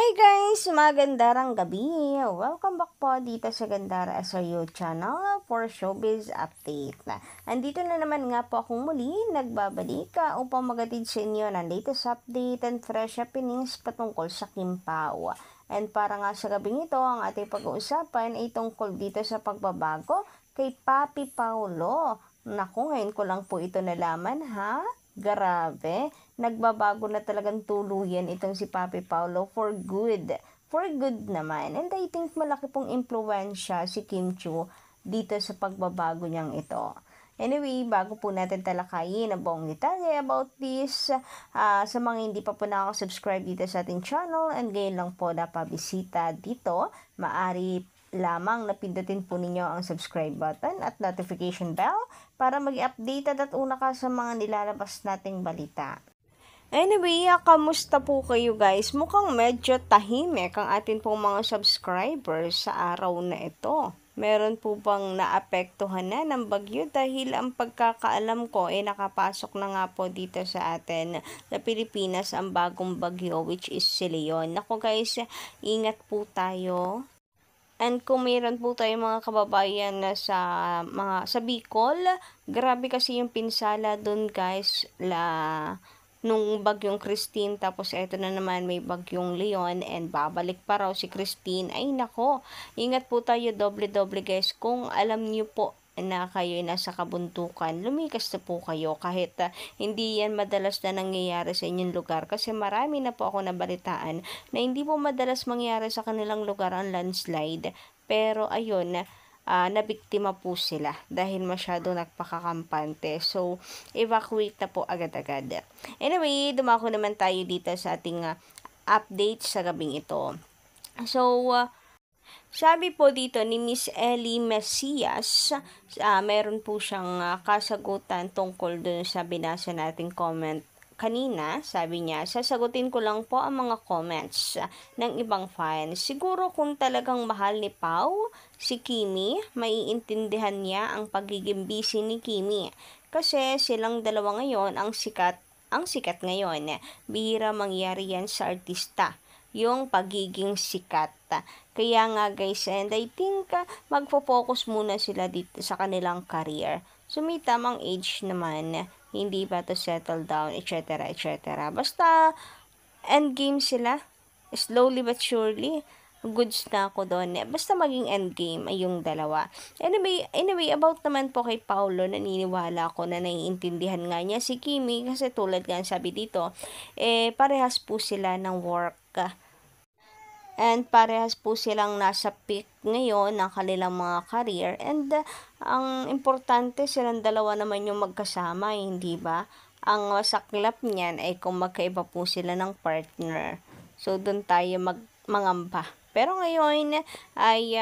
Hi guys! Magandang gabi! Welcome back po dito sa Gandara SRU channel for Showbiz Update. Andito na naman nga po akong muli nagbabalik upang magatid sa inyo ng latest update and fresh happenings patungkol sa Kim Pao. And para nga sa gabing ito, ang ating pag-uusapan ay tungkol dito sa pagbabago kay Papi Paolo. Naku, ngayon ko lang po ito nalaman ha? Grabe, nagbabago na talagang tuluyan itong si Papi Paolo for good. For good naman. And I think malaki pong impluwensya si Kim Chiu dito sa pagbabago niyang ito. Anyway, bago po natin talakayin ang buong detalye about this, sa mga hindi pa po nakaka-subscribe dito sa ating channel and ngayon lang po napabisita dito, maari lamang napindutin po ninyo ang subscribe button at notification bell para mag-update at una ka sa mga nilalabas nating balita. Anyway, kamusta po kayo guys? Mukhang medyo tahimik ang atin pong mga subscribers sa araw na ito. Meron po bang naapektuhan na ng bagyo dahil ang pagkakaalam ko ay nakapasok na nga po dito sa atin sa Pilipinas ang bagong bagyo which is si Leon. Naku guys, ingat po tayo. And kung mayroon po tayong mga kababayan na sa Bicol, grabe kasi yung pinsala doon guys, nung bagyong Christine, tapos eto na naman may bagyong Leon and babalik pa raw si Christine. Ay nako, ingat po tayo doble-doble guys. Kung alam niyo po na kayo nasa kabuntukan, lumikas na po kayo kahit hindi yan madalas na nangyayari sa inyong lugar kasi marami na po ako nabalitaan na hindi po madalas mangyari sa kanilang lugar ang landslide, pero ayun, nabiktima po sila dahil masyado nagpakakampante. So, evacuate na po agad-agad. Anyway, dumako naman tayo dito sa ating update sa gabing ito. So, sabi po dito ni Miss Ellie Mesias, meron po siyang kasagutan tungkol dun sa binasa nating comment kanina. Sabi niya, sasagutin ko lang po ang mga comments ng ibang fans. Siguro kung talagang mahal ni Pao si Kimi, maiintindihan niya ang pagiging busy ni Kimi. Kasi silang dalawa ngayon ang sikat ngayon. Bihira mangyari yan sa artista, yung pagiging sikat. Kaya nga guys, and I think magpo-focus muna sila dito sa kanilang career. So may tamang age naman, hindi ba to settle down, etc. etc. Basta endgame sila, slowly but surely, goods na ako doon. Basta maging endgame ay yung dalawa. Anyway, about naman po kay Paolo, naniniwala ako na naiintindihan nga niya si Kimi kasi tulad nga sabi dito, parehas po sila ng work. And parehas po silang nasa peak ngayon ng kanilang mga career. And ang importante silang dalawa naman yung magkasama, hindi ba? Ang masaklap niyan ay kung magkaiba po sila ng partner. So, doon tayo mangamba. Pero ngayon ay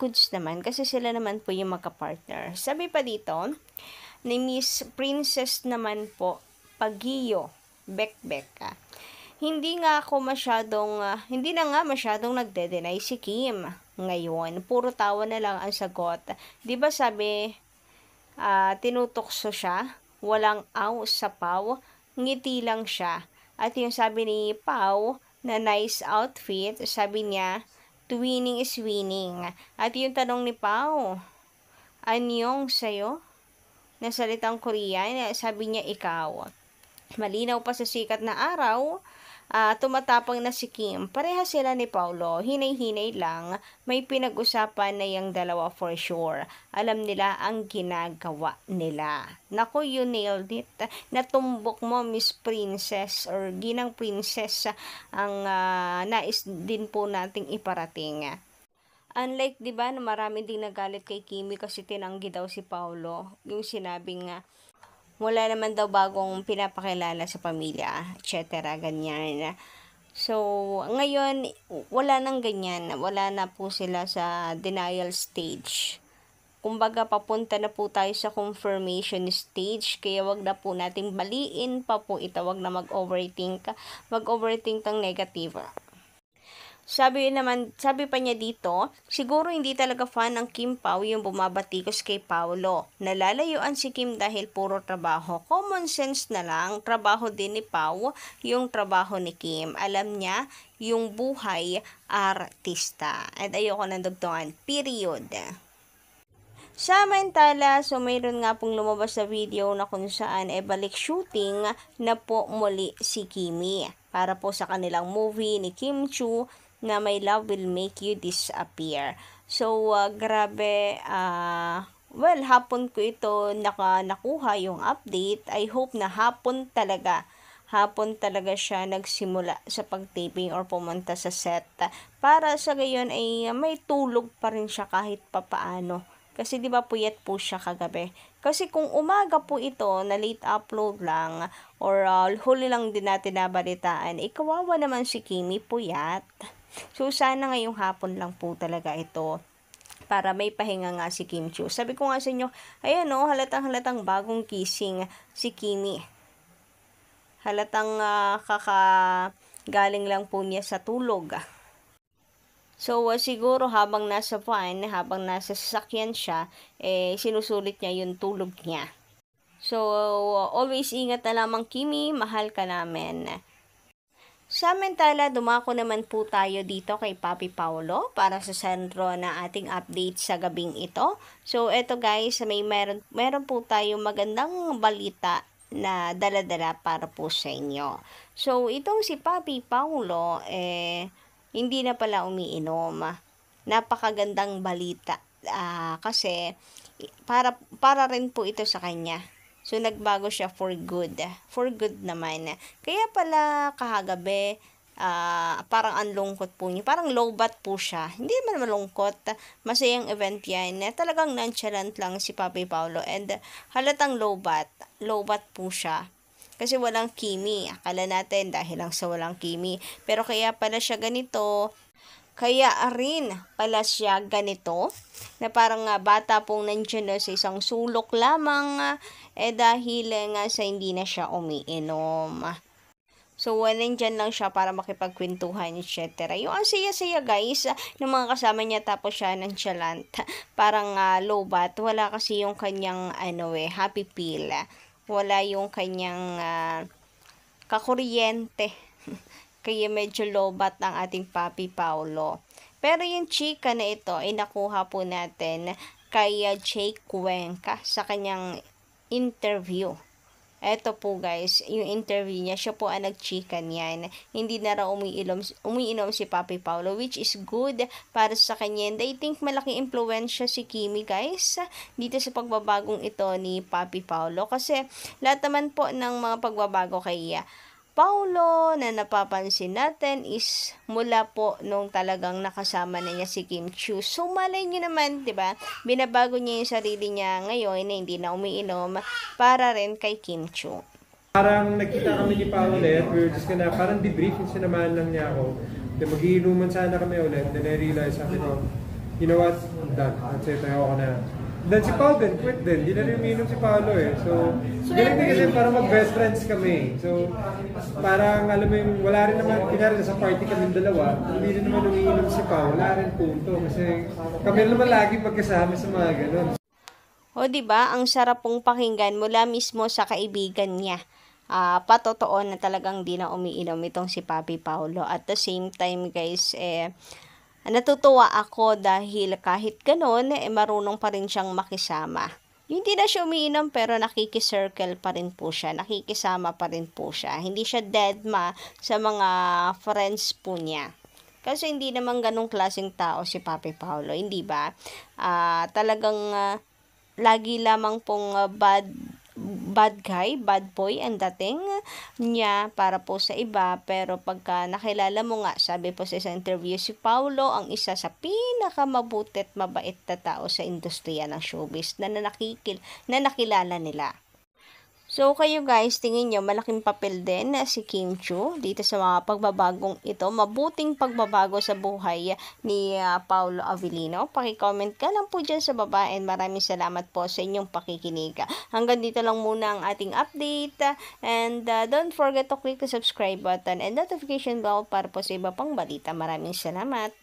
goods naman kasi sila naman po yung magka-partner. Sabi pa dito, ni Miss Princess naman po, Pagio, Bekbek. Hindi na nga masyadong nagde-deny si Kim ngayon. Puro tawa na lang ang sagot. 'Di ba sabi, tinutokso siya, walang aw sa Pao, ngiti lang siya. At yung sabi ni Pao na nice outfit, sabi niya, winning is winning. At yung tanong ni Pao, anyong sa'yo? Na salitang Korean, sabi niya ikaw. Malinaw pa sa sikat na araw, tumatapang na si Kim. Pareha sila ni Paolo, hinay-hinay lang. May pinag-usapan na yung dalawa for sure. Alam nila ang ginagawa nila. Naku, you nailed it. Natumbok mo, Miss Princess or Ginang Princess, ang nais din po nating iparating. Unlike, di ba, na marami ding nagalit kay Kimi kasi tinanggi daw si Paolo. Yung sinabing wala naman daw bagong pinapakilala sa pamilya, etc. ganyan. So, ngayon, wala nang ganyan. Wala na po sila sa denial stage. Kumbaga, papunta na po tayo sa confirmation stage. Kaya wag na po nating baliin pa po ito. Wag na mag-overthink ng negative. Sabi pa niya dito, siguro hindi talaga fan ng Kim Pao yung bumabatikos kay Paolo. Nalalayuan si Kim dahil puro trabaho. Common sense na lang, trabaho din ni Pao yung trabaho ni Kim. Alam niya yung buhay artista. At ayoko nang dugtungan. Period. Samantala, so mayroon nga pong lumabas sa video na kung saan balik shooting na po muli si Kimi para po sa kanilang movie ni Kim Chu na My Love Will Make You Disappear. So, grabe, well, hapon ko ito nakuha yung update. I hope na hapon talaga siya nagsimula sa pagtaping or pumunta sa set para sa gayon ay may tulog pa rin siya kahit papaano. Kasi 'di ba puyat po siya kagabi. Kasi kung umaga po ito na late upload lang or huli lang din natin nabalitaan, kawawa naman si Kimi puyat. So sana ngayong hapon lang po talaga ito para may pahinga nga si Kim Chu. Sabi ko nga sa inyo, ayan o, halatang bagong kissing si Kimi. Halatang galing lang po niya sa tulog. So, siguro habang nasa van, habang nasa sasakyan siya, sinusulit niya yung tulog niya. So, always ingat na lamang Kimi, mahal ka namin. Samantala, dumako naman po tayo dito kay Papi Paolo para sa sentro na ating update sa gabing ito. So, eto guys, meron po tayo magandang balita na dala-dala para po sa inyo. So, itong si Papi Paolo, hindi na pala umiinom. Napakagandang balita. Kasi, para rin po ito sa kanya. So, nagbago siya for good. For good naman. Kaya pala kahagabi, parang anlungkot po niya. Parang low-bat po siya. Hindi naman malungkot. Masayang event yan. Talagang nonchalant lang si Papi Paolo. And halatang low-bat. Low-bat po siya. Kasi walang Kimi. Akala natin dahil lang sa walang Kimi. Pero kaya pala siya ganito. Kaya rin pala siya ganito, na parang bata pong nandiyan sa isang sulok lamang, dahil nga sa hindi na siya umiinom. So, nandyan lang siya para makipagkwentuhan, etc. Yung ang saya-saya guys, ng mga kasama niya tapos siya nonchalant. Parang low-bat, wala kasi yung kanyang happy pill. Wala yung kanyang kakuryente. Kaya medyo low-bat ang ating Papi Paolo. Pero yung chika na ito ay nakuha po natin kay Jake Cuenca sa kanyang interview. Eto po guys, yung interview niya, siya po ang nagchika niyan. Hindi na raw umiinom si Papi Paolo, which is good para sa kanya. And I think malaking impluwensya si Kimi guys dito sa pagbabagong ito ni Papi Paolo. Kasi lahat naman po ng mga pagbabago kay Paolo na napapansin natin is mula po nung talagang nakasama na niya si Kim Chu. So, malay nyo naman, di ba? Binabago niya yung sarili niya ngayon na hindi na umiinom para rin kay Kim Chu. Parang nagkita kami ni Paolo ulit, we were just gonna, parang debrief yung sinamahan lang niya ako. Then mag-iinuman sana kami ulit, then I realized, sabi ko, you know what, I'm done. That's it, ayaw ko na. Then si Paolo din, quit din. Hindi na rin umiinom si Paolo eh. So, galing din kasi parang mag-best friends kami. So, parang alam mo yung, wala rin naman, kinari sa party kami dalawa, hindi rin naman umiinom si Paolo. Wala rin punto. Kasi kami naman lagi magkasama sa mga ganun. O diba, ang sarap pong pakinggan mula mismo sa kaibigan niya. Patotoo na talagang di na umiinom itong si Papi Paolo. At the same time guys, natutuwa ako dahil kahit ganun, marunong pa rin siyang makisama. Hindi na siya umiinom pero nakikicircle pa rin po siya. Nakikisama pa rin po siya. Hindi siya deadma sa mga friends po niya. Kasi hindi naman ganong klaseng tao si Papi Paolo. Hindi ba? Talagang lagi lamang pong bad guy, bad boy ang dating niya para po sa iba. Pero pagka nakilala mo nga, sabi po sa isang interview, si Paolo ang isa sa pinakamabuti at mabait na tao sa industriya ng showbiz na nakilala nila. So, kayo guys, tingin nyo, malaking papel din si Kim Chiu dito sa mga pagbabagong ito, mabuting pagbabago sa buhay ni Paulo Avellino. Paki-comment ka lang po dyan sa baba and maraming salamat po sa inyong pakikinig. Hanggang dito lang muna ang ating update and don't forget to click the subscribe button and notification bell para po sa iba pang balita. Maraming salamat.